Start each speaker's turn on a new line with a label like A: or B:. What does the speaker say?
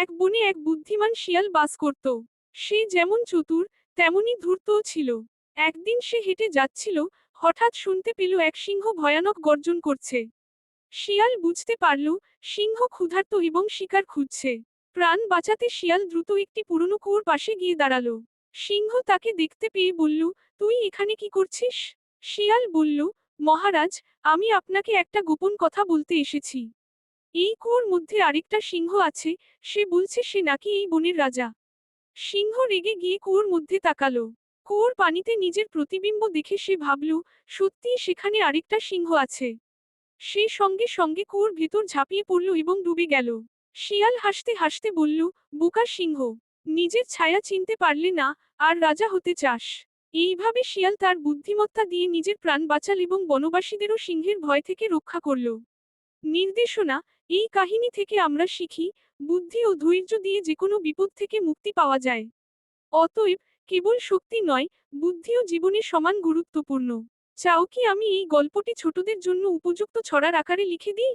A: এক বনে এক বুদ্ধিমান শিয়াল বাস করত। সে যেমন চতুর, তেমনি ধূর্তও ছিল। একদিন সে হেঁটে যাচ্ছিল, হঠাৎ শুনতে পেল এক সিংহ ভয়ানক গর্জন করছে। শিয়াল বুঝতে পারল, সিংহ ক্ষুধার্ত এবং শিকার খুঁজছে। প্রাণ বাঁচাতে শিয়াল দ্রুত একটি পুরনো কুয়োর পাশে গিয়ে দাঁড়ালো। সিংহ তাকে দেখতে পেয়ে বলল, তুই এখানে কি করছিস? শিয়াল বলল, মহারাজ, আমি আপনাকে একটা গোপন কথা বলতে এসেছি। এই কুয়োর মধ্যে আরেকটা সিংহ আছে, সে বলছে সে নাকি এই বনের রাজা। সিংহ রেগে গিয়ে কুয়োর মধ্যে তাকালো। কুয়োর পানিতে নিজের প্রতিবিম্ব দেখে সে ভাবল, সত্যিই সেখানে আরেকটা সিংহ আছে। সে সঙ্গে সঙ্গে কুয়োর ভেতর ঝাঁপিয়ে পড়ল এবং ডুবে গেল। শিয়াল হাসতে হাসতে বলল, বোকা সিংহ, নিজের ছায়া চিনতে পারলে না, আর রাজা হতে চাস? এইভাবে শিয়াল তার বুদ্ধিমত্তা দিয়ে নিজের প্রাণ বাঁচাল এবং বনবাসীদেরও সিংহের ভয় থেকে রক্ষা করল। নির্দেশনা: এই কাহিনী থেকে আমরা শিখি, বুদ্ধি ও ধৈর্য দিয়ে যেকোনো বিপদ থেকে মুক্তি পাওয়া যায়। অতএব, কেবল শক্তি নয়, বুদ্ধিও জীবনে সমান গুরুত্বপূর্ণ। চাও কি আমি এই গল্পটি ছোটদের জন্য উপযুক্ত ছড়ার আকারে লিখে দিই?